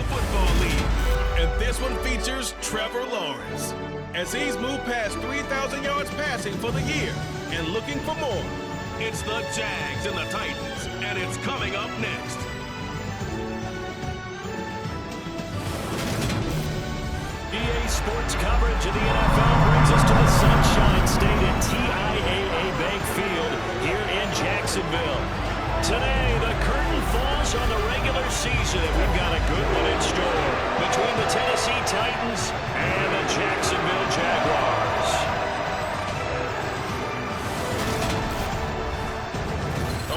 Football League. And this one features Trevor Lawrence, as he's moved past 3,000 yards passing for the year and looking for more. It's the Jags and the Titans, and it's coming up next. EA Sports coverage of the NFL brings us to the Sunshine State at TIAA Bank Field here in Jacksonville. Today, the curtain falls on the regular season. We've got a good one in store between the Tennessee Titans and the Jacksonville Jaguars.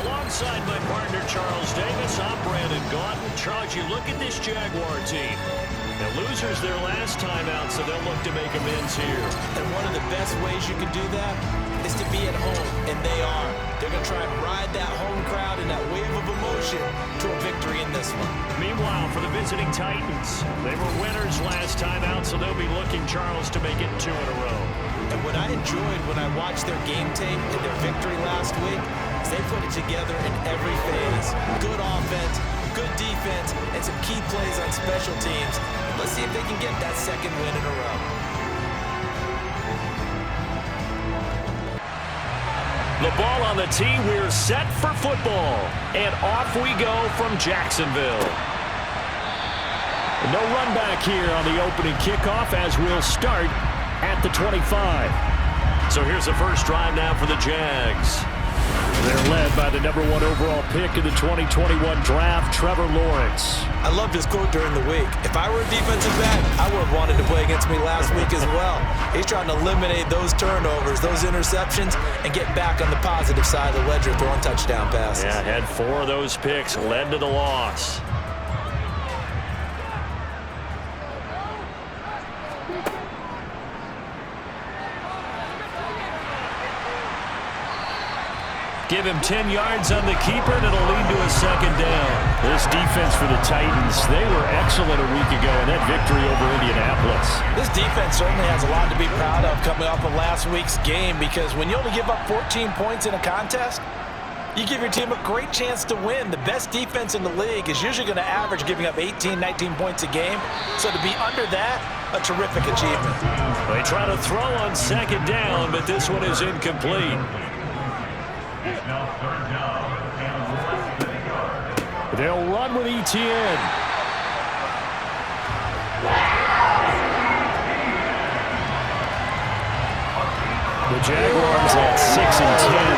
Alongside my partner, Charles Davis, I'm Brandon Gaudin. Charles, you look at this Jaguar team. The losers their last time out, so they'll look to make amends here. And one of the best ways you can do that is to be at home, and they are. They're going to try and ride that home crowd and that wave of emotion to a victory in this one. Meanwhile, for the visiting Titans, they were winners last time out, so they'll be looking, Charles, to make it 2 in a row. And what I enjoyed when I watched their game tape and their victory last week is they put it together in every phase. Good offense, good defense, and some key plays on special teams. Let's see if they can get that second win in a row. The ball on the tee, we're set for football. And off we go from Jacksonville. No run back here on the opening kickoff as we'll start at the 25. So here's the first drive now for the Jags. They're led by the #1 overall pick in the 2021 draft, Trevor Lawrence. I loved his quote during the week. If I were a defensive back, I would have wanted to play against me last week as well. He's trying to eliminate those turnovers, those interceptions, and get back on the positive side of the ledger throwing touchdown passes. Yeah, had 4 of those picks, led to the loss. Give him 10 yards on the keeper, and it'll lead to a second down. This defense for the Titans, they were excellent a week ago in that victory over Indianapolis. This defense certainly has a lot to be proud of coming off of last week's game, because when you only give up 14 points in a contest, you give your team a great chance to win. The best defense in the league is usually going to average giving up 18, 19 points a game. So to be under that, a terrific achievement. They try to throw on second down, but this one is incomplete. They'll run with ETN. The Jaguars at 6-10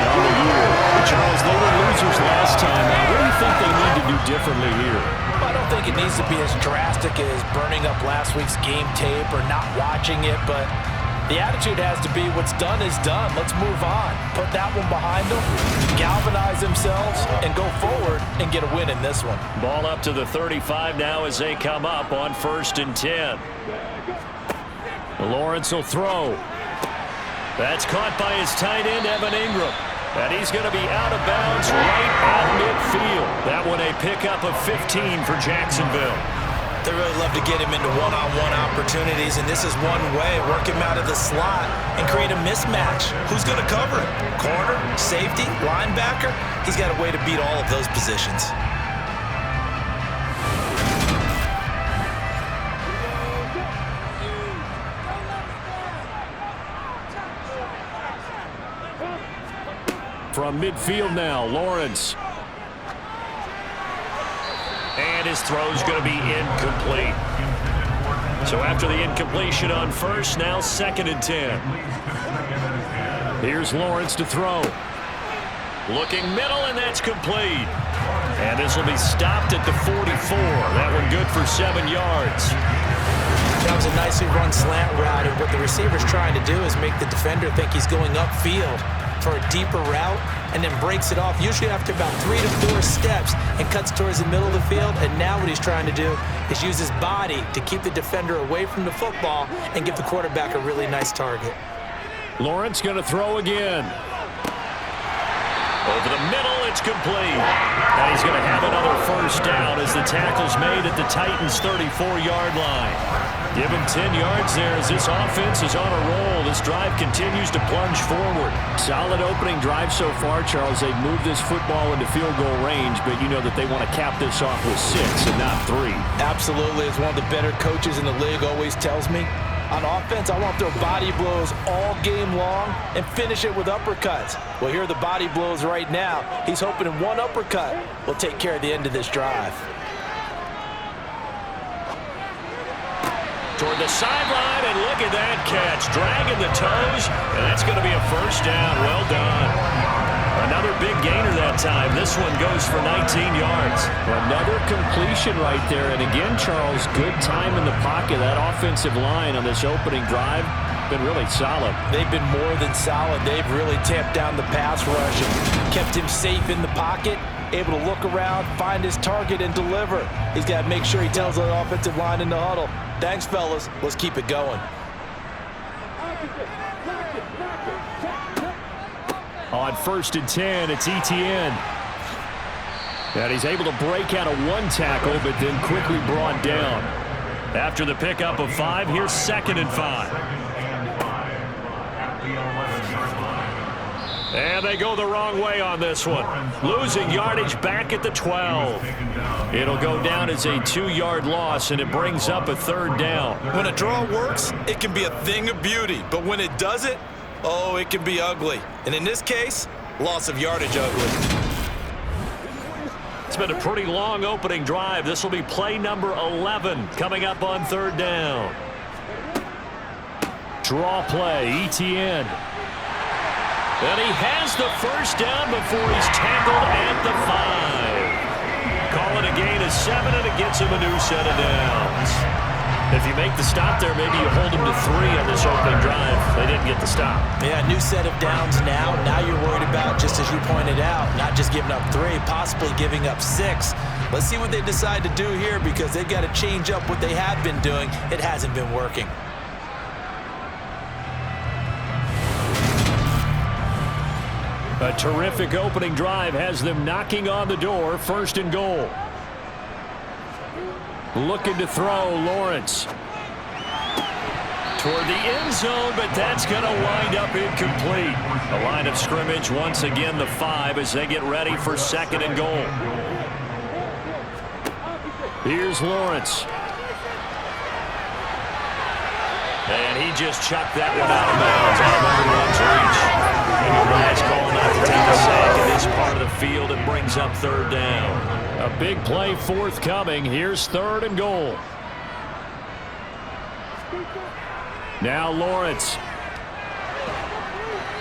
on the year. Charles, they were losers last time. What do you think they need to do differently here? I don't think it needs to be as drastic as burning up last week's game tape or not watching it, but the attitude has to be what's done is done. Let's move on. Put that one behind them, galvanize themselves, and go forward and get a win in this one. Ball up to the 35 now as they come up on 1st and 10. Lawrence will throw. That's caught by his tight end, Evan Ingram. And he's going to be out of bounds right at midfield. That one a pickup of 15 for Jacksonville. They really love to get him into one-on-one opportunities, and this is one way. Work him out of the slot and create a mismatch. Who's going to cover him? Corner, safety, linebacker? He's got a way to beat all of those positions. From midfield now, Lawrence. And his throw's going to be incomplete. So after the incompletion on 1st, now 2nd and 10. Here's Lawrence to throw. Looking middle, and that's complete. And this will be stopped at the 44. That one good for 7 yards. That was a nicely run slant route, and what the receiver's trying to do is make the defender think he's going upfield for a deeper route, and then breaks it off usually after about 3 to 4 steps and cuts towards the middle of the field. And now what he's trying to do is use his body to keep the defender away from the football and give the quarterback a really nice target. Lawrence going to throw again. Over the middle, it's complete. And he's going to have another 1st down as the tackle's made at the Titans' 34-yard line. Give him 10 yards there as this offense is on a roll. This drive continues to plunge forward. Solid opening drive so far, Charles. They've moved this football into field goal range, but you know that they want to cap this off with 6 and not 3. Absolutely. As one of the better coaches in the league always tells me, on offense, I want to throw body blows all game long and finish it with uppercuts. Well, here are the body blows right now. He's hoping in one uppercut will take care of the end of this drive. Toward the sideline, and look at that catch. Dragging the toes, and that's going to be a first down. Well done. Another big gainer that time. This one goes for 19 yards. Another completion right there. And again, Charles, good time in the pocket. That offensive line on this opening drive been really solid. They've been more than solid. They've really tamped down the pass rush and kept him safe in the pocket, able to look around, find his target, and deliver. He's got to make sure he tells the offensive line in the huddle, thanks, fellas. Let's keep it going. On 1st and 10, it's Etienne. And he's able to break out of one tackle, but then quickly brought down. After the pickup of 5, here's 2nd and 5. And they go the wrong way on this one. Losing yardage back at the 12. It'll go down as a 2-yard loss, and it brings up a 3rd down. When a draw works, it can be a thing of beauty. But when it doesn't, oh, it can be ugly. And in this case, loss of yardage ugly. It's been a pretty long opening drive. This will be play number 11 coming up on 3rd down. Draw play, Etienne. And he has the first down before he's tackled at the 5. Call it a gain of 7, and it gets him a new set of downs. If you make the stop there, maybe you hold him to 3 on this opening drive. They didn't get the stop. Yeah, new set of downs now. Now you're worried about, just as you pointed out, not just giving up 3, possibly giving up 6. Let's see what they decide to do here, because they've got to change up what they have been doing. It hasn't been working. A terrific opening drive has them knocking on the door. 1st and goal. Looking to throw, Lawrence. Toward the end zone, but that's going to wind up incomplete. A line of scrimmage, once again, the 5 as they get ready for 2nd and goal. Here's Lawrence. And he just chucked that one out of bounds out of everyone's reach. And your guys call not to take a sack in this part of the field. It brings up 3rd down. A big play forthcoming. Here's 3rd and goal. Now Lawrence.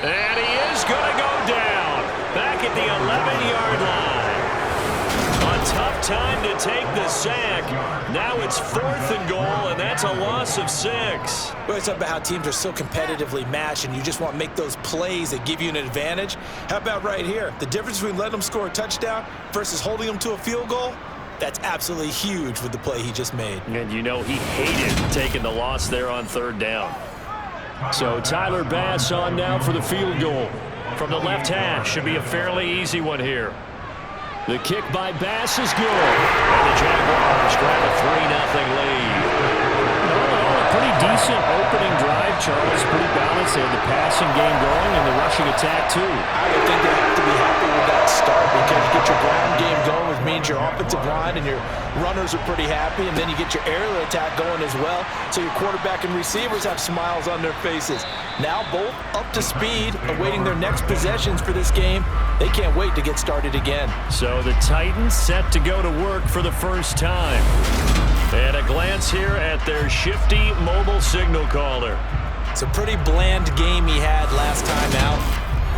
And he is going to go down. Back at the 11-yard line. A tough time to take the sack. Now it's 4th and goal, and that's a loss of 6. We always talk about how teams are so competitively matched, and you just want to make those plays that give you an advantage. How about right here? The difference between letting them score a touchdown versus holding them to a field goal? That's absolutely huge with the play he just made. And you know he hated taking the loss there on 3rd down. So Tyler Bass on now for the field goal. From the left hash, should be a fairly easy one here. The kick by Bass is good. And the Jaguars grab a 3-0 lead. All in all, a pretty decent opening drive, Charles. Pretty balanced. They had the passing game going and the rushing attack, too. I would think they have to be happy with that start, because you get your ground game going, which means your offensive line and your runners are pretty happy, and then you get your aerial attack going as well, so your quarterback and receivers have smiles on their faces. Now both up to speed, awaiting their next possessions for this game. They can't wait to get started again. So the Titans set to go to work for the first time. And a glance here at their shifty mobile signal caller. It's a pretty bland game he had last time out.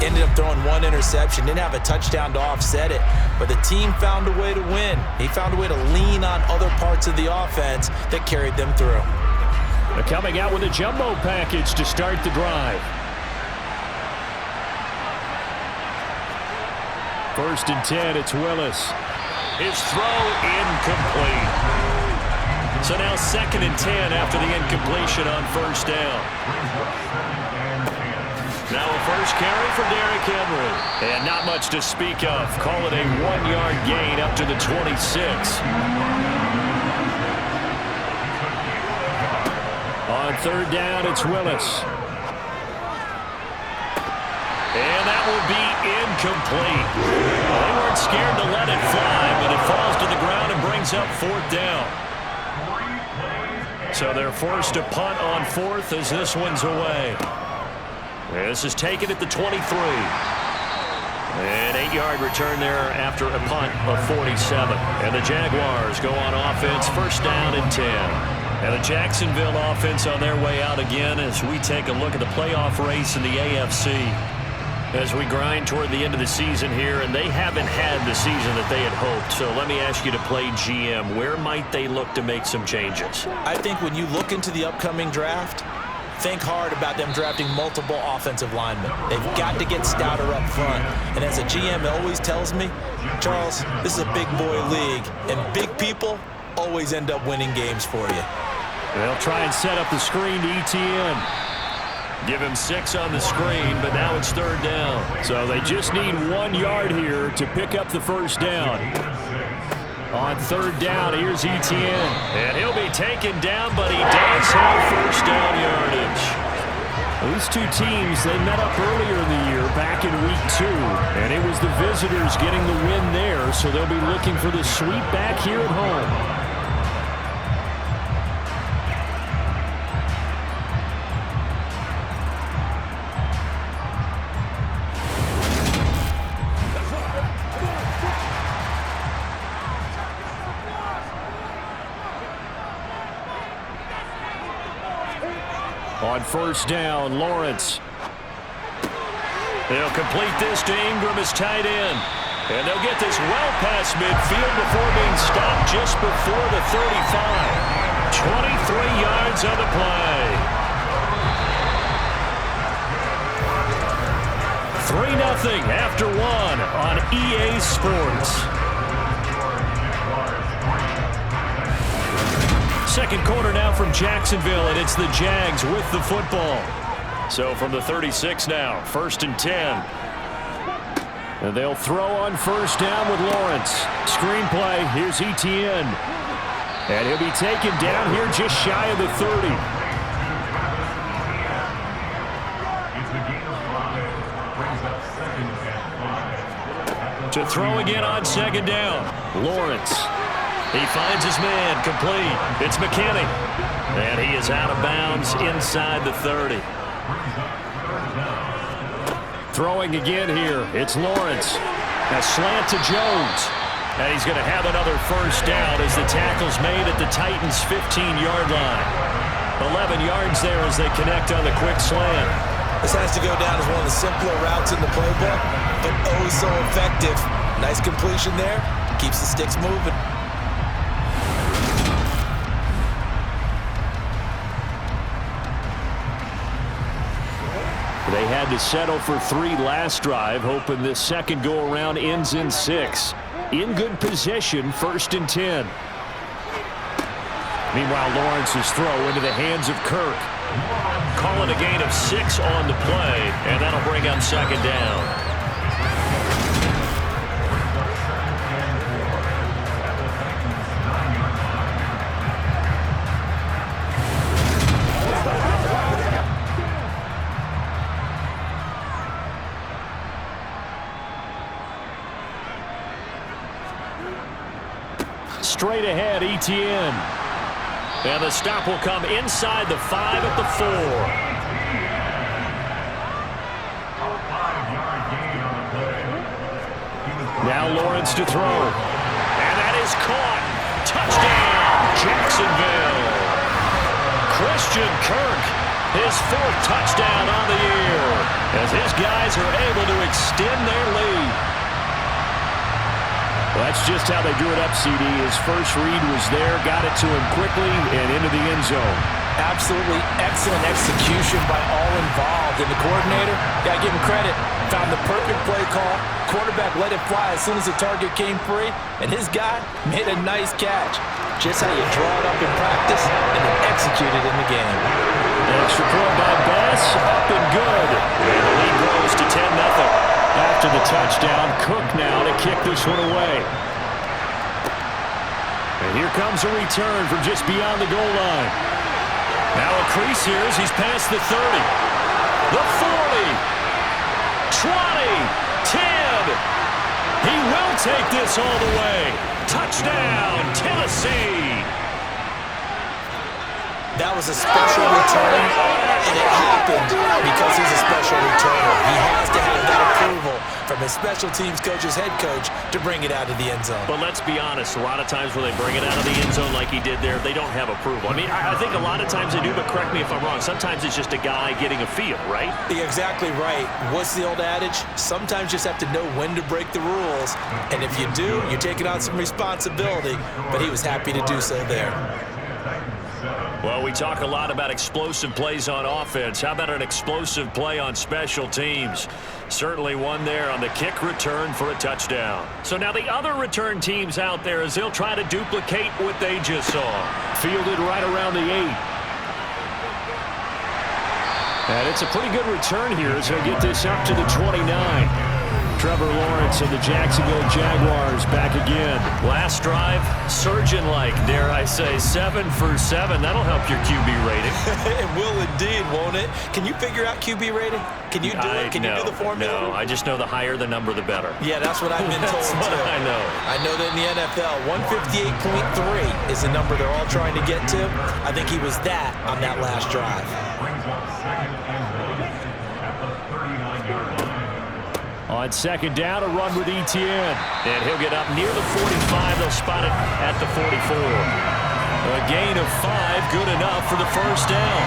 Ended up throwing 1 interception, didn't have a touchdown to offset it, but the team found a way to win. He found a way to lean on other parts of the offense that carried them through. They're coming out with a jumbo package to start the drive. 1st and 10, it's Willis. His throw incomplete. So now 2nd and 10 after the incompletion on 1st down. Now a first carry for Derrick Henry. And not much to speak of. Call it a 1-yard gain up to the 26. On third down, it's Willis. And that will be incomplete. Well, they weren't scared to let it fly, but it falls to the ground and brings up fourth down. So they're forced to punt on fourth as this one's away. This is taken at the 23. An 8-yard return there after a punt of 47. And the Jaguars go on offense, first down and 10. And the Jacksonville offense on their way out again as we take a look at the playoff race in the AFC. As we grind toward the end of the season here, and they haven't had the season that they had hoped. So let me ask you to play GM. Where might they look to make some changes? I think when you look into the upcoming draft, think hard about them drafting multiple offensive linemen. They've got to get stouter up front. And as a GM always tells me, Charles, this is a big boy league, and big people always end up winning games for you. They'll try and set up the screen to ETN. Give him 6 on the screen, but now it's third down. So they just need 1 yard here to pick up the first down. On third down, here's ETN. And he'll be taken down, but he does have first down yardage. These two teams, they met up earlier in the year, back in week 2. And it was the visitors getting the win there, so they'll be looking for the sweep back here at home. On first down, Lawrence. They'll complete this to Ingram as tight end. And they'll get this well past midfield before being stopped just before the 35. 23 yards on the play. 3-0 after 1 on EA Sports. Second quarter now from Jacksonville, and it's the Jags with the football. So from the 36 now, first and 10. And they'll throw on first down with Lawrence. Screenplay, here's ETN. And he'll be taken down here just shy of the 30. To throw again on second down, Lawrence. He finds his man, complete. It's McKinney. And he is out of bounds inside the 30. Throwing again here, it's Lawrence. A slant to Jones. And he's going to have another first down as the tackle's made at the Titans' 15-yard line. 11 yards there as they connect on the quick slant. This has to go down as one of the simpler routes in the playbook, but oh so effective. Nice completion there. Keeps the sticks moving. They had to settle for 3 last drive, hoping this second go-around ends in 6. In good position, first and 10. Meanwhile, Lawrence's throw into the hands of Kirk. Calling a gain of 6 on the play, and that'll bring up second down. Straight ahead, ETN. And the stop will come inside the 5 at the 4. Now Lawrence to throw. And that is caught. Touchdown, Jacksonville. Christian Kirk, his 4th touchdown on the year, as his guys are able to extend their lead. Well, that's just how they drew it up, CD. His first read was there, got it to him quickly, and into the end zone. Absolutely excellent execution by all involved. And the coordinator, got to give him credit, found the perfect play call. Quarterback let it fly as soon as the target came free, and his guy made a nice catch. Just how you draw it up in practice and then execute it in the game. Extra point by Bass, up and good. And the lead grows to 10-0. After the touchdown, Cook now to kick this one away. And here comes a return from just beyond the goal line. Now a crease here as he's past the 30. The 40. 20. 10. He will take this all the way. Touchdown, Tennessee. That was a special return, and it happened because he's a special returner. He has to have that approval from his special teams coach's head coach to bring it out of the end zone. But let's be honest, a lot of times when they bring it out of the end zone like he did there, they don't have approval. I mean, I think a lot of times they do, but correct me if I'm wrong. Sometimes it's just a guy getting a feel, right? You're exactly right. What's the old adage? Sometimes you just have to know when to break the rules. And if you do, you're taking on some responsibility. But he was happy to do so there. Well, we talk a lot about explosive plays on offense. How about an explosive play on special teams? Certainly one there on the kick return for a touchdown. So now the other return teams out there as they'll try to duplicate what they just saw. Fielded right around the 8. And it's a pretty good return here as they'll get this up to the 29. Trevor Lawrence and the Jacksonville Jaguars back again. Last drive, surgeon-like, dare I say, 7 for 7. That'll help your QB rating. It will indeed, won't it? Can you figure out QB rating? Can you do it? Can you do the formula? No, I just know the higher the number, the better. Yeah, that's what I've been told, That's what I know. I know that in the NFL, 158.3 is the number they're all trying to get to. I think he was that on that last drive. On second down, a run with Etienne. And he'll get up near the 45. They'll spot it at the 44. A gain of 5, good enough for the first down.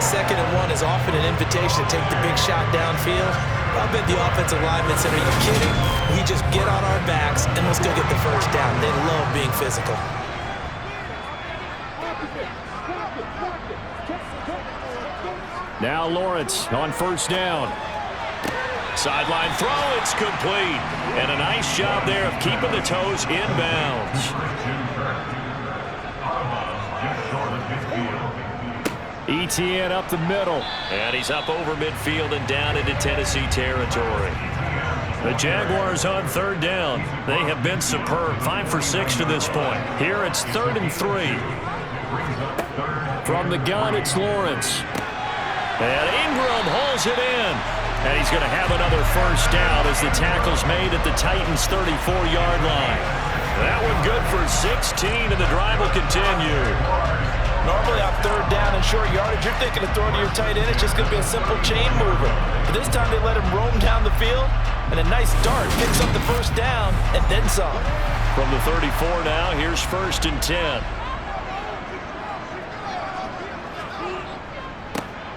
2nd and 1 is often an invitation to take the big shot downfield. I bet the offensive linemen said, are you kidding? We just get on our backs and let's go get the first down. They love being physical. Now Lawrence on first down. Sideline throw, it's complete. And a nice job there of keeping the toes inbounds. Etienne up the middle. And he's up over midfield and down into Tennessee territory. The Jaguars on third down. They have been superb. 5 for 6 to this point. Here it's 3rd and 3. From the gun, it's Lawrence. And Ingram hauls it in. And he's going to have another first down as the tackle's made at the Titans' 34-yard line. That one good for 16, and the drive will continue. Normally on third down and short yardage, you're thinking of throwing to your tight end. It's just going to be a simple chain mover. But this time they let him roam down the field, and a nice dart picks up the first down and then some. From the 34 now, here's 1st and 10.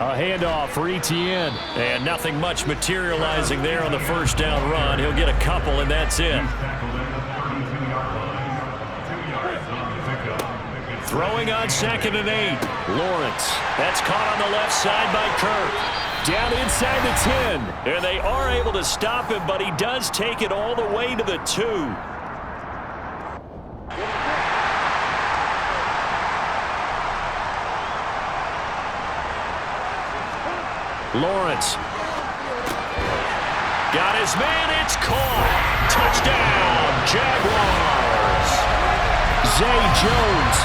A handoff for Etienne. And nothing much materializing there on the first down run. He'll get a couple, and that's it. Throwing on 2nd and 8. Lawrence. That's caught on the left side by Kirk. Down inside the 10. And they are able to stop him, but he does take it all the way to the 2. Lawrence. Got his man, it's caught. Touchdown, Jaguars. Zay Jones,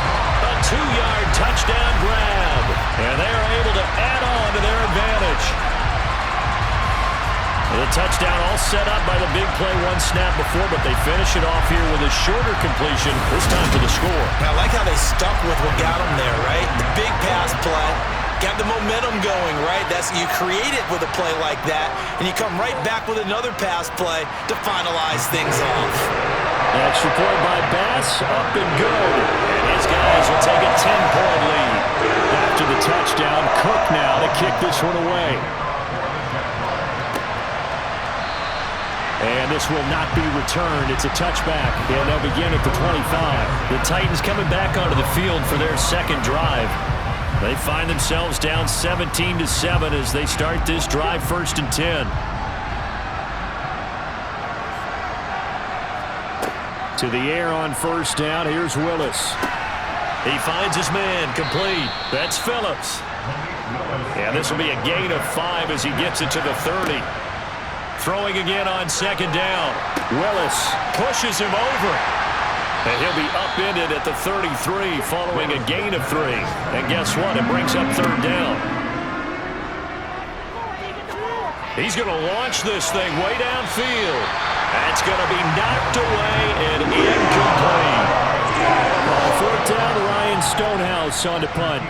a 2-yard touchdown grab. And they're able to add on to their advantage. The touchdown all set up by the big play 1 snap before, but they finish it off here with a shorter completion, this time for the score. I like how they stuck with what got them there, right? The big pass play. Got the momentum going, right? You create it with a play like that, and you come right back with another pass play to finalize things off. That's reported by Bass, up and good. And his guys will take a 10-point lead. After the touchdown, Cook now to kick this one away. And this will not be returned. It's a touchback, and they'll begin at the 25. The Titans coming back onto the field for their second drive. They find themselves down 17-7 as they start this drive, 1st and 10. To the air on first down, here's Willis. He finds his man, complete. That's Phillips. And this will be a gain of 5 as he gets it to the 30. Throwing again on 2nd down. Willis pushes him over. And he'll be upended at the 33 following a gain of 3. And guess what? It brings up third down. He's going to launch this thing way downfield. That's going to be knocked away and incomplete. On fourth down, Ryan Stonehouse on to punt.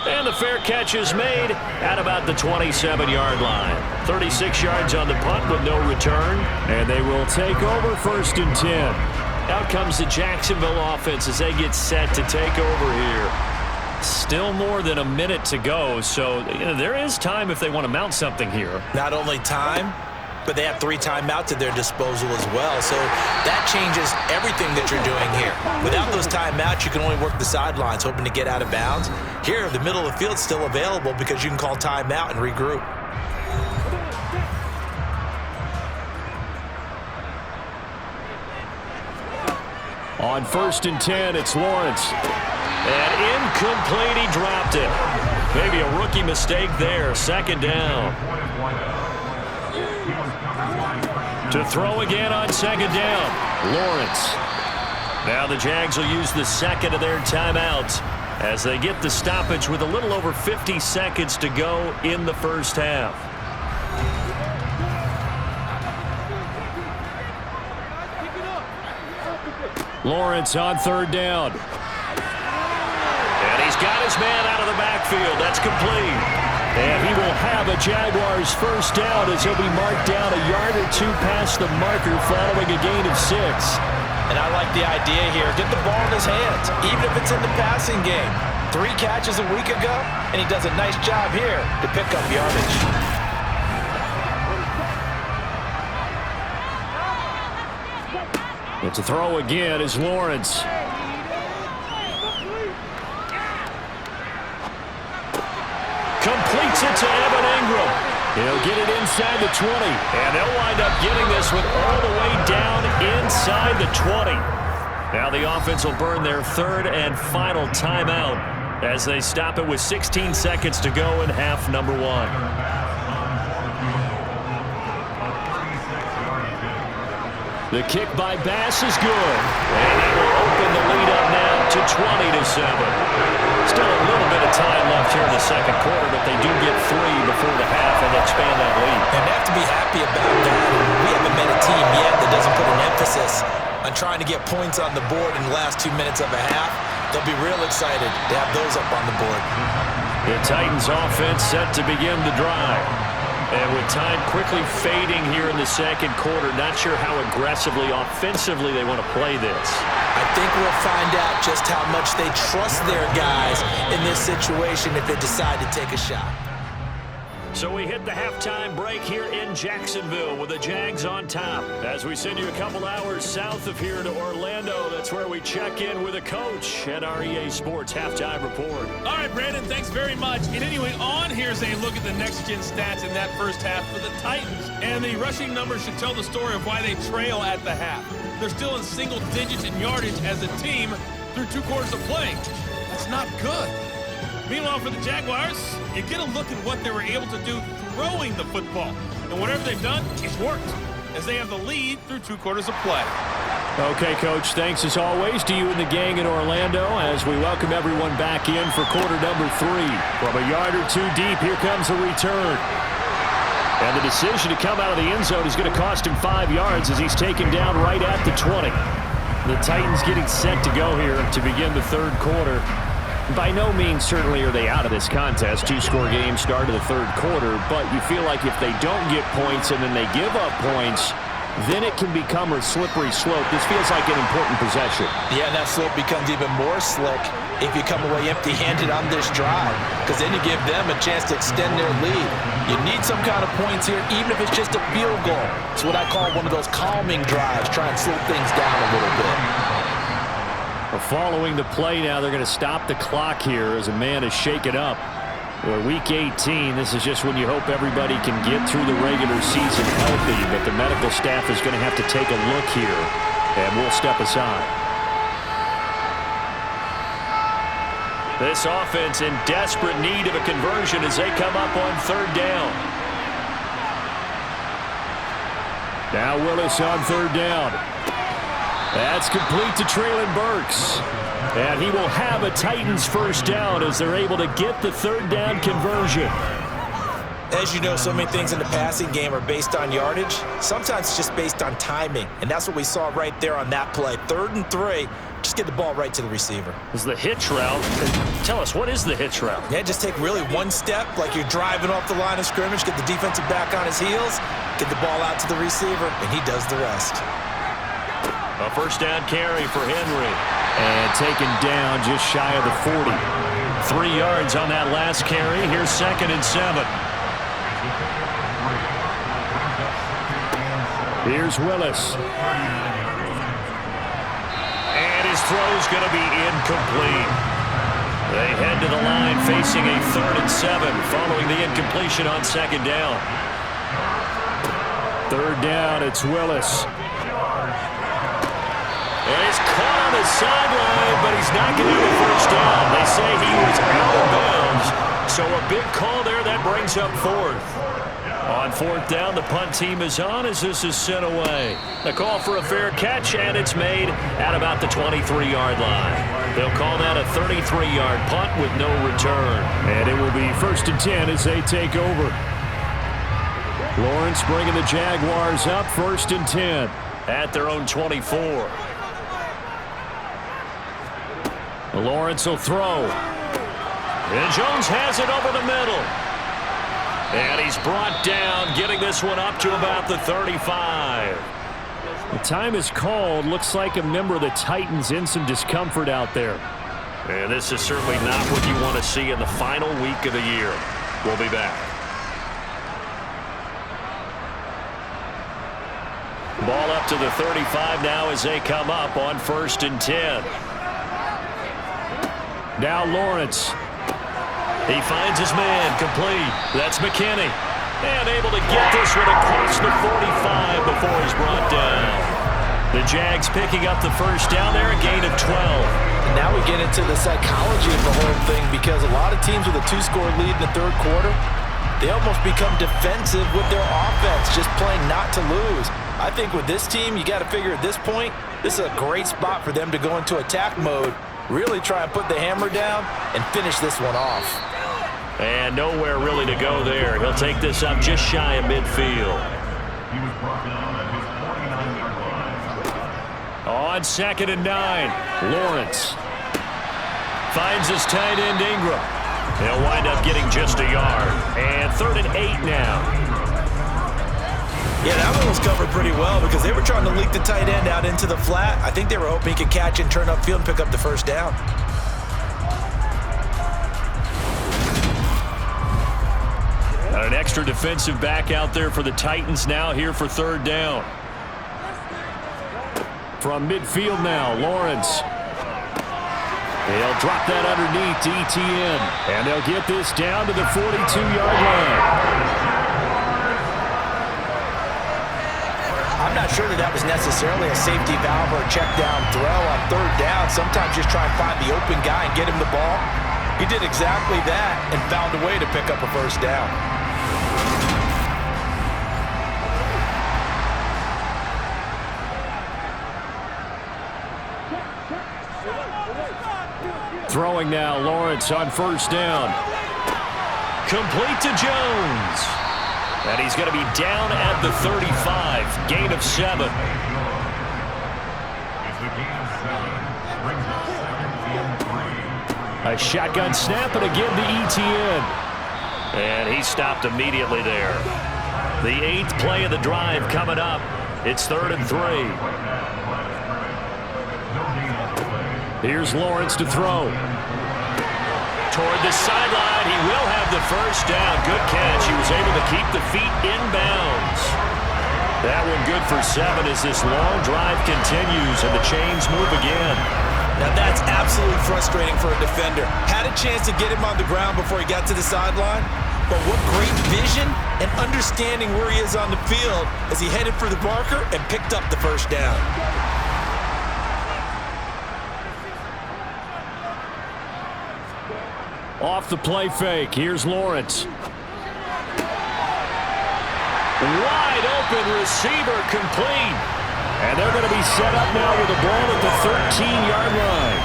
And the fair catch is made at about the 27-yard line. 36 yards on the punt with no return. And they will take over first and 10. Out comes the Jacksonville offense as they get set to take over here. Still more than a minute to go, so there is time if they want to mount something here. Not only time, but they have 3 timeouts at their disposal as well. So that changes everything that you're doing here. Without those timeouts, you can only work the sidelines, hoping to get out of bounds. Here, the middle of the field's still available because you can call timeout and regroup. On first and 10, it's Lawrence. And incomplete, he dropped it. Maybe a rookie mistake there. Second down. To throw again on second down, Lawrence. Now the Jags will use the second of their timeouts as they get the stoppage with a little over 50 seconds to go in the first half. Lawrence on third down. And he's got his man out of the backfield. That's complete. And he will have a Jaguars first down as he'll be marked down a yard or 2 past the marker following a gain of 6. And I like the idea here. Get the ball in his hands, even if it's in the passing game. 3 catches a week ago, and he does a nice job here to pick up yardage. It's a throw again is Lawrence. Completes it to Evan Ingram. He'll get it inside the 20. And they'll wind up getting this one all the way down inside the 20. Now the offense will burn their third and final timeout as they stop it with 16 seconds to go in half number 1. The kick by Bass is good. And it will open the lead up now to 20-7. Still a little bit of time left here in the second quarter, but they do get 3 before the half and expand that lead. And they have to be happy about that. We haven't met a team yet that doesn't put an emphasis on trying to get points on the board in the last 2 minutes of a half. They'll be real excited to have those up on the board. The Titans offense set to begin the drive. And with time quickly fading here in the second quarter, not sure how aggressively, offensively they want to play this. I think we'll find out just how much they trust their guys in this situation if they decide to take a shot. So we hit the halftime break here in Jacksonville with the Jags on top. As we send you a couple hours south of here to Orlando, that's where we check in with a coach at our EA Sports Halftime Report. All right, Brandon, thanks very much. And anyway, on here's a look at the next-gen stats in that first half for the Titans. And the rushing numbers should tell the story of why they trail at the half. They're still in single digits in yardage as a team through 2 quarters of play. That's not good. Meanwhile, for the Jaguars, you get a look at what they were able to do throwing the football. And whatever they've done, it's worked, as they have the lead through 2 quarters of play. Okay, Coach, thanks as always to you and the gang in Orlando as we welcome everyone back in for quarter number 3. From a yard or 2 deep, here comes the return. And the decision to come out of the end zone is going to cost him 5 yards as he's taken down right at the 20. The Titans getting set to go here to begin the third quarter. By no means certainly are they out of this contest. 2-score game start of the third quarter, but you feel like if they don't get points and then they give up points, then it can become a slippery slope. This feels like an important possession. Yeah, and that slope becomes even more slick if you come away empty-handed on this drive, because then you give them a chance to extend their lead. You need some kind of points here, even if it's just a field goal. It's what I call one of those calming drives, try and slow things down a little bit. Following the play now, they're going to stop the clock here as a man is shaken up. We're week 18. This is just when you hope everybody can get through the regular season healthy, but the medical staff is going to have to take a look here, and we'll step aside. This offense in desperate need of a conversion as they come up on third down. Now Willis on third down. That's complete to Treylon Burks. And he will have a Titans first down as they're able to get the third down conversion. As you know, so many things in the passing game are based on yardage. Sometimes it's just based on timing. And that's what we saw right there on that play. 3rd and 3. Just get the ball right to the receiver. This is the hitch route. Tell us, what is the hitch route? Yeah, just take really one step like you're driving off the line of scrimmage, get the defensive back on his heels, get the ball out to the receiver, and he does the rest. A first down carry for Henry. And taken down just shy of the 40. 3 yards on that last carry. Here's 2nd and 7. Here's Willis. And his throw's going to be incomplete. They head to the line facing a 3rd and 7 following the incompletion on 2nd down. 3rd down, it's Willis. And he's caught on the sideline, but he's not going to get the first down. They say he was out of bounds. So a big call there that brings up 4th. On 4th down, the punt team is on as this is sent away. The call for a fair catch, and it's made at about the 23-yard line. They'll call that a 33-yard punt with no return. And it will be 1st and 10 as they take over. Lawrence bringing the Jaguars up 1st and 10 at their own 24. Lawrence will throw. And Jones has it over the middle. And he's brought down, getting this one up to about the 35. The time is called. Looks like a member of the Titans in some discomfort out there. And this is certainly not what you want to see in the final week of the year. We'll be back. Ball up to the 35 now as they come up on 1st and 10. Now Lawrence. He finds his man, complete. That's McKinney. And able to get this one across the 45 before he's brought down. The Jags picking up the first down there, a gain of 12. And now we get into the psychology of the whole thing, because a lot of teams with a 2-score lead in the 3rd quarter, they almost become defensive with their offense, just playing not to lose. I think with this team, you got to figure at this point, this is a great spot for them to go into attack mode, really try and put the hammer down and finish this one off. And nowhere really to go there. He'll take this up just shy of midfield. On 2nd and 9, Lawrence finds his tight end Ingram. He'll wind up getting just a yard. And 3rd and 8 now. Yeah, that one was covered pretty well because they were trying to leak the tight end out into the flat. I think they were hoping he could catch and turn upfield and pick up the first down. An extra defensive back out there for the Titans now here for 3rd down. From midfield now, Lawrence. They'll drop that underneath to ETN. And they'll get this down to the 42-yard line. I'm not sure that was necessarily a safety valve or a check down throw on 3rd down. Sometimes just try and find the open guy and get him the ball. He did exactly that and found a way to pick up a first down. Throwing now, Lawrence on 1st down. Complete to Jones. And he's going to be down at the 35. Gain of 7. A shotgun snap and again to ETN. And he stopped immediately there. The 8th play of the drive coming up. It's 3rd and 3. Here's Lawrence to throw. Toward the sideline, he will have the first down. Good catch. He was able to keep the feet inbounds. That one good for 7 as this long drive continues and the chains move again. Now that's absolutely frustrating for a defender. Had a chance to get him on the ground before he got to the sideline, but what great vision and understanding where he is on the field as he headed for the marker and picked up the first down. Off the play fake, here's Lawrence. Wide open receiver complete. And they're going to be set up now with the ball at the 13-yard line.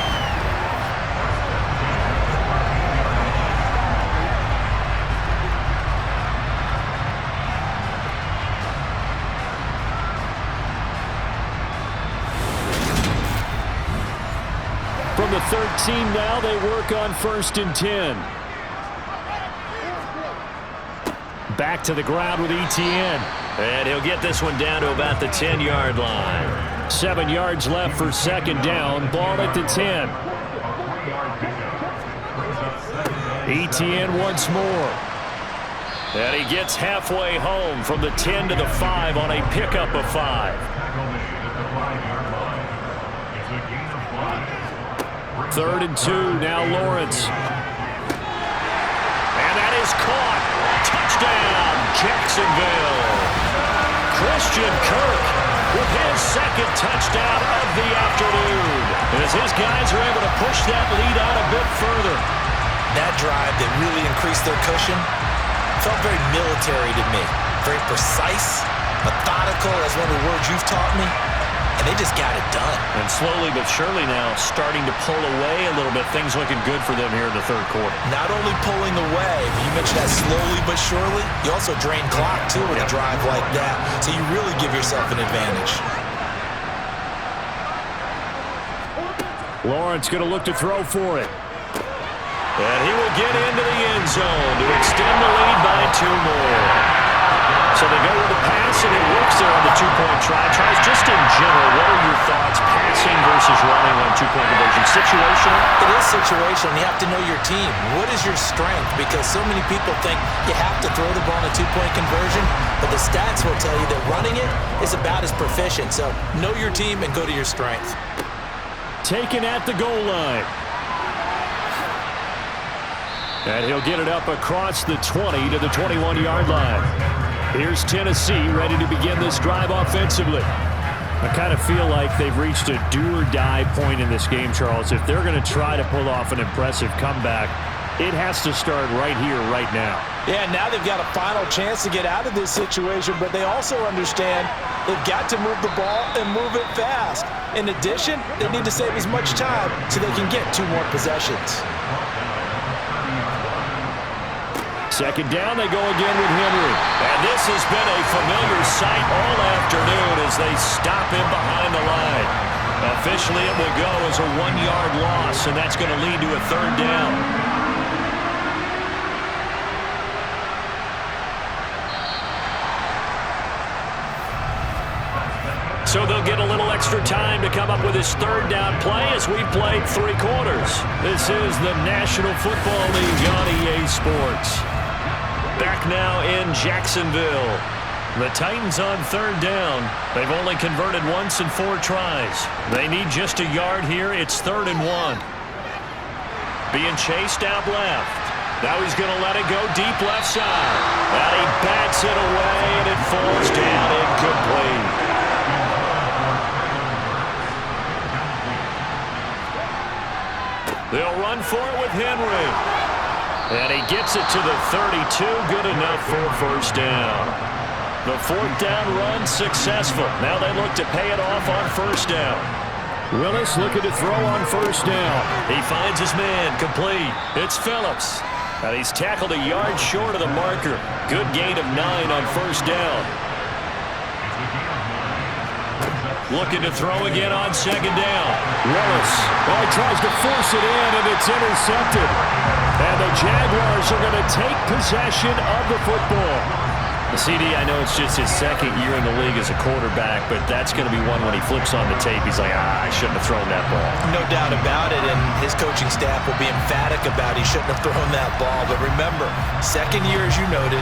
From the 13 now, they work on 1st and 10. Back to the ground with ETN. And he'll get this one down to about the 10-yard line. 7 yards left for 2nd down. Ball at the 10. ETN once more. And he gets halfway home from the 10 to the 5 on a pickup of 5. 3rd and 2, now Lawrence. And that is caught. Touchdown, Jacksonville. Christian Kirk with his 2nd touchdown of the afternoon, as his guys are able to push that lead out a bit further. That drive that really increased their cushion felt very military to me. Very precise, methodical, as one of the words you've taught me. And they just got it done. And slowly but surely now starting to pull away a little bit. Things looking good for them here in the 3rd quarter. Not only pulling away, but you mentioned that slowly but surely. You also drain clock, too, with a drive like that. So you really give yourself an advantage. Lawrence going to look to throw for it. And he will get into the end zone to extend the lead by 2 more. So they go with the pass, and it works there on the 2-point try. Tries just in general, what are your thoughts, passing versus running on 2-point conversion? Situational? It is situational. You have to know your team. What is your strength? Because so many people think you have to throw the ball in a 2-point conversion, but the stats will tell you that running it is about as proficient. So know your team and go to your strength. Taken at the goal line. And he'll get it up across the 20 to the 21-yard line. Here's Tennessee ready to begin this drive offensively. I kind of feel like they've reached a do-or-die point in this game, Charles. If they're going to try to pull off an impressive comeback, it has to start right here, right now. Yeah, now they've got a final chance to get out of this situation, but they also understand they've got to move the ball and move it fast. In addition, they need to save as much time so they can get 2 more possessions. 2nd down, they go again with Henry. And this has been a familiar sight all afternoon as they stop him behind the line. Officially, it will go as a 1-yard loss, and that's going to lead to a 3rd down. So they'll get a little extra time to come up with his 3rd down play as we played 3 quarters. This is the National Football League on EA Sports. Back now in Jacksonville. The Titans on 3rd down. They've only converted once in 4 tries. They need just a yard here. It's 3rd and 1. Being chased out left. Now he's going to let it go deep left side. And he bats it away, and it falls down incomplete. They'll run for it with Henry. And he gets it to the 32, good enough for a 1st down. The 4th down run successful. Now they look to pay it off on 1st down. Willis looking to throw on 1st down. He finds his man, complete. It's Phillips. And he's tackled a yard short of the marker. Good gain of 9 on 1st down. Looking to throw again on 2nd down. Willis, he tries to force it in, and it's intercepted. And the Jaguars are going to take possession of the football. CD, I know it's just his 2nd year in the league as a quarterback, but that's going to be one when he flips on the tape. He's like, I shouldn't have thrown that ball. No doubt about it, and his coaching staff will be emphatic about he shouldn't have thrown that ball. But remember, 2nd year, as you noted,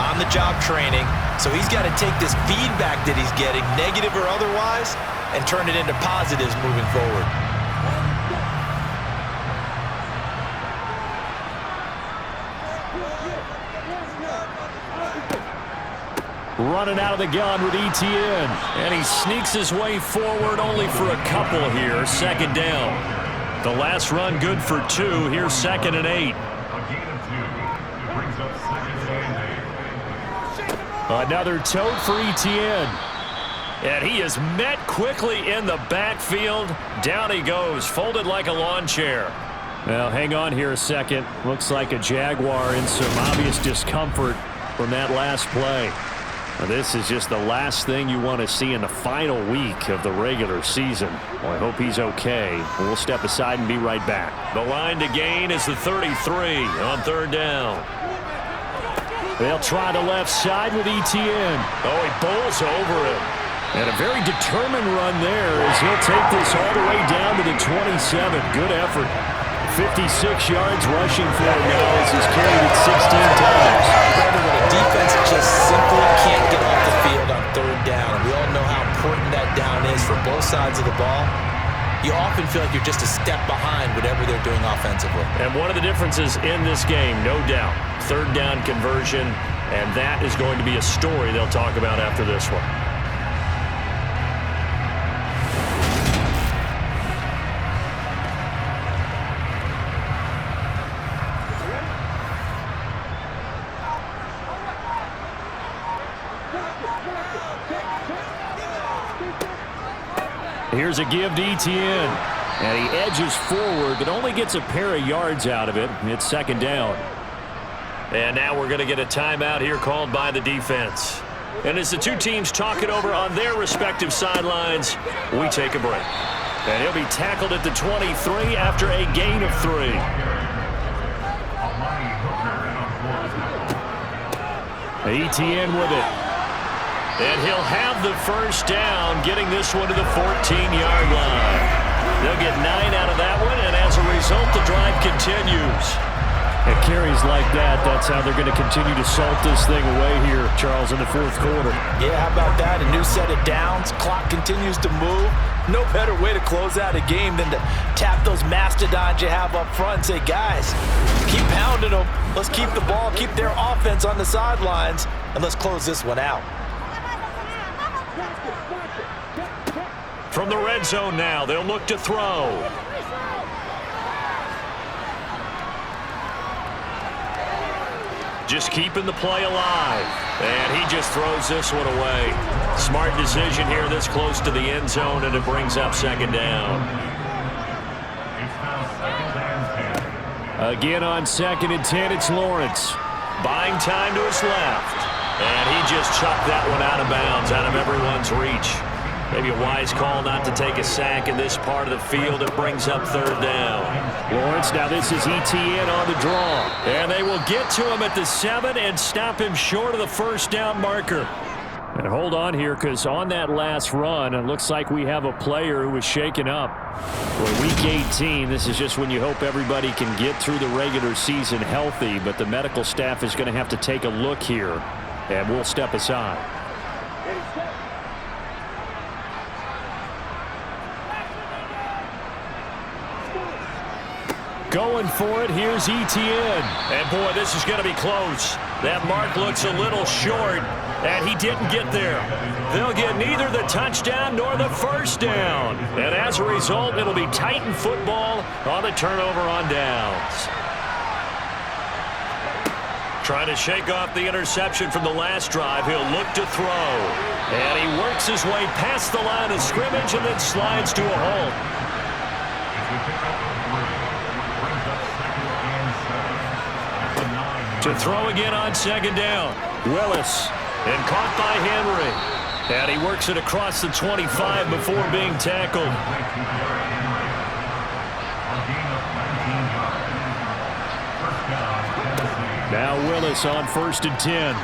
on-the-job training. So he's got to take this feedback that he's getting, negative or otherwise, and turn it into positives moving forward. Running out of the gun with ETN. And he sneaks his way forward only for a couple here. 2nd down. The last run good for 2. Here's 2nd and 8. Another tote for Etienne. And he is met quickly in the backfield. Down he goes, folded like a lawn chair. Well, hang on here a second. Looks like a Jaguar in some obvious discomfort from that last play. Now, this is just the last thing you want to see in the final week of the regular season. Well, I hope he's okay. We'll step aside and be right back. The line to gain is the 33 on third down. They'll try the left side with Etienne. Oh, he bowls over him. And a very determined run there as he'll take this all the way down to the 27. Good effort. 56 yards rushing for him now as he's carried it 16 times. Brandon, when a defense just simply can't get off the field on third down, we all know how important that down is for both sides of the ball. You often feel like you're just a step behind whatever they're doing offensively. And one of the differences in this game, no doubt, third down conversion, and that is going to be a story they'll talk about after this one. Here's a give to Etienne. And he edges forward, but only gets a pair of yards out of it. It's second down. And now we're going to get a timeout here called by the defense. And as the two teams talk it over on their respective sidelines, we take a break. And he'll be tackled at the 23 after a gain of 3. Etienne with it. And he'll have the first down, getting this one to the 14-yard line. They'll get 9 out of that one, and as a result, the drive continues. At carries like that, that's how they're going to continue to salt this thing away here, Charles, in the fourth quarter. Yeah, how about that? A new set of downs. Clock continues to move. No better way to close out a game than to tap those mastodons you have up front and say, guys, keep pounding them. Let's keep the ball, keep their offense on the sidelines, and let's close this one out. From the red zone now, they'll look to throw. Just keeping the play alive. And he just throws this one away. Smart decision here this close to the end zone, and it brings up second down. Again on 2nd and 10, it's Lawrence. Buying time to his left. And he just chucked that one out of bounds, out of everyone's reach. Maybe a wise call not to take a sack in this part of the field. It brings up third down. Lawrence, now this is Etienne on the draw. And they will get to him at the 7 and stop him short of the first down marker. And hold on here, because on that last run, it looks like we have a player who was shaken up. For Week 18, this is just when you hope everybody can get through the regular season healthy, but the medical staff is going to have to take a look here, and we'll step aside. Going for it, here's Etienne. And boy, this is going to be close. That mark looks a little short, and he didn't get there. They'll get neither the touchdown nor the first down. And as a result, it'll be Titan football on the turnover on downs. Trying to shake off the interception from the last drive. He'll look to throw. And he works his way past the line of scrimmage and then slides to a halt. To throw again on second down. Willis. And caught by Henry. And he works it across the 25 before being tackled. Now Willis on 1st and 10.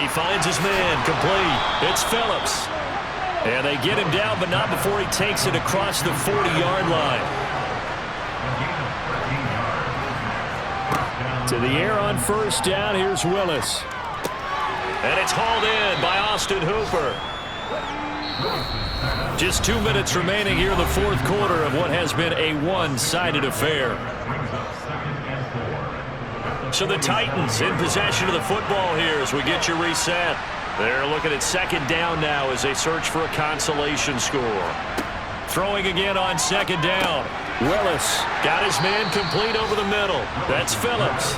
He finds his man complete. It's Phillips. And they get him down, but not before he takes it across the 40-yard line. To the air on first down, here's Willis. And it's hauled in by Austin Hooper. Just 2 minutes remaining here in the fourth quarter of what has been a one-sided affair. So the Titans in possession of the football here as we get you reset. They're looking at second down now as they search for a consolation score. Throwing again on second down. Willis got his man complete over the middle. That's Phillips.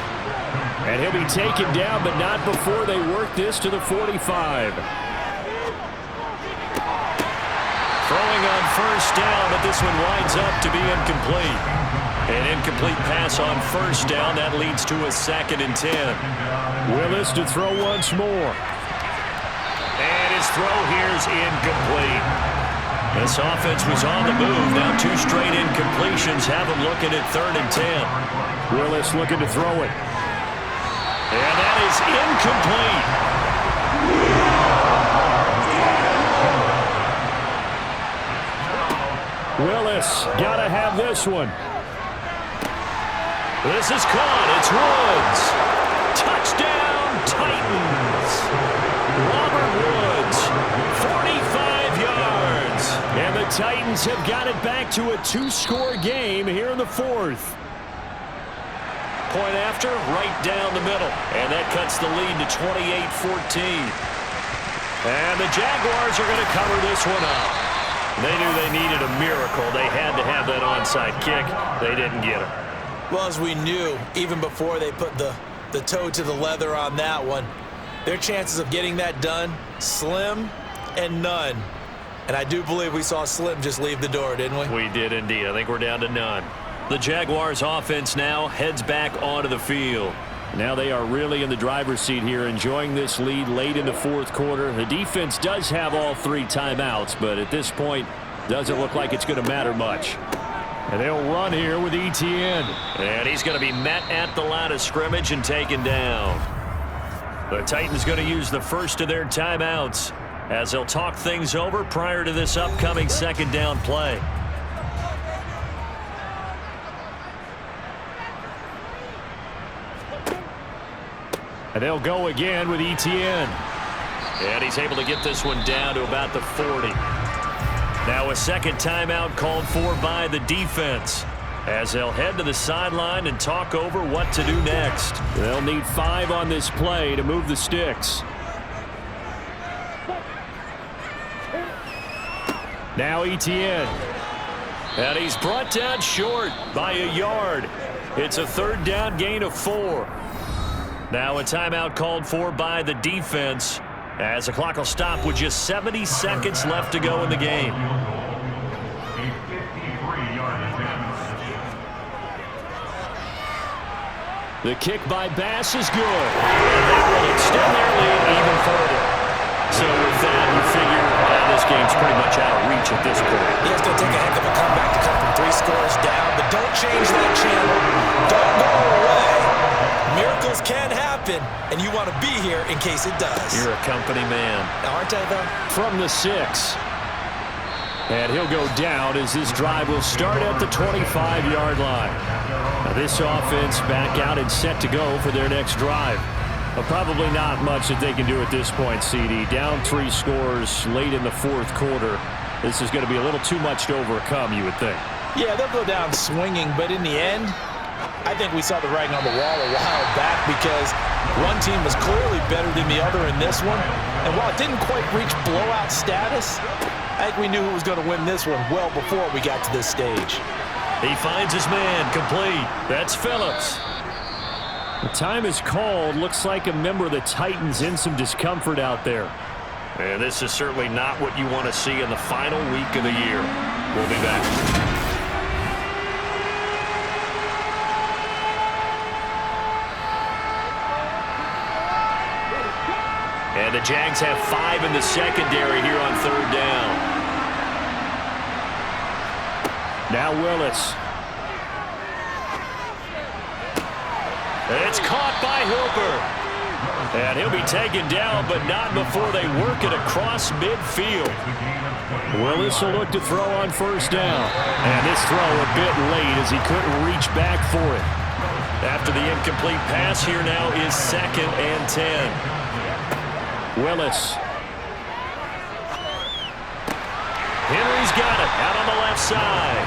And he'll be taken down, but not before they work this to the 45. Throwing on first down, but this one winds up to be incomplete. An incomplete pass on first down. That leads to a 2nd and 10. Willis to throw once more. And his throw here's incomplete. This offense was on the move. Now 2 straight incompletions have them looking at 3rd and 10. Willis looking to throw it. And that is incomplete. Willis got to have this one. This is caught. It's Woods. Touchdown, Titans. Robert Woods, 45 yards. And the Titans have got it back to a 2-score game here in the 4th. Point after, right down the middle. And that cuts the lead to 28-14. And the Jaguars are going to cover this one up. They knew they needed a miracle. They had to have that onside kick. They didn't get it. Well, as we knew, even before they put the toe to the leather on that one, their chances of getting that done, slim and none. And I do believe we saw Slim just leave the door, didn't we? We did indeed. I think we're down to none. The Jaguars offense now heads back onto the field. Now they are really in the driver's seat here, enjoying this lead late in the 4th quarter. The defense does have all 3 timeouts, but at this point, doesn't look like it's going to matter much. And they'll run here with Etienne. And he's going to be met at the line of scrimmage and taken down. The Titans going to use the first of their timeouts as they'll talk things over prior to this upcoming 2nd down play. And they'll go again with Etienne. And he's able to get this one down to about the 40. Now a 2nd timeout called for by the defense as they'll head to the sideline and talk over what to do next. They'll need 5 on this play to move the sticks. Now Etienne. And he's brought down short by a yard. It's a 3rd down gain of 4. Now a timeout called for by the defense as the clock will stop with just 70 seconds left to go in the game. The kick by Bass is good. And they will extend their lead even further. So with that, you figure this game's pretty much out of reach at this point. He has to take a heck of a comeback to come from 3 scores down, but don't change that channel. Don't go away. Miracles can happen, and you want to be here in case it does. You're a company man. Aren't I, though? From the 6. And he'll go down as this drive will start at the 25-yard line. Now this offense back out and set to go for their next drive. Well, probably not much that they can do at this point, CD. Down 3 scores late in the 4th quarter. This is going to be a little too much to overcome, you would think. Yeah, they'll go down swinging, but in the end, I think we saw the writing on the wall a while back because one team was clearly better than the other in this one. And while it didn't quite reach blowout status, I think we knew who was going to win this one well before we got to this stage. He finds his man complete. That's Phillips. The time is called. Looks like a member of the Titans in some discomfort out there. And this is certainly not what you want to see in the final week of the year. We'll be back. And the Jags have 5 in the secondary here on 3rd down. Now Willis. It's caught by Hooper. And he'll be taken down, but not before they work it across midfield. Willis will look to throw on 1st down. And this throw a bit late as he couldn't reach back for it. After the incomplete pass, here now is 2nd and 10. Willis. Henry's got it out on the left side.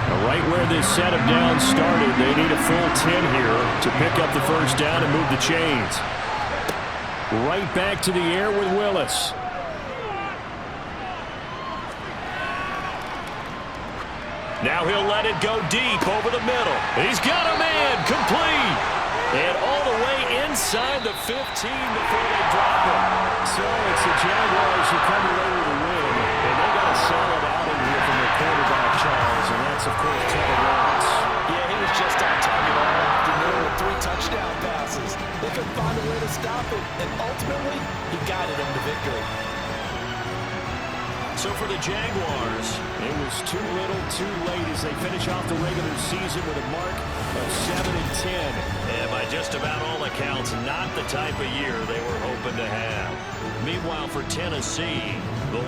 Now right where this set of downs started, they need a full 10 here to pick up the 1st down and move the chains. Right back to the air with Willis. Now he'll let it go deep over the middle. He's got a man complete. And all the way inside the 15 before they drop it. So it's the Jaguars who come away with a win. And they got a solid outing here from their quarterback, Charles. And that's, of course, Trevor Lawrence. Yeah, he was just on target all afternoon with 3 touchdown passes. They couldn't find a way to stop him. And ultimately, he guided them to victory. So for the Jaguars, it was too little, too late as they finish off the regular season with a mark of 7-10. And by just about all accounts, not the type of year they were hoping to have. Meanwhile, for Tennessee, the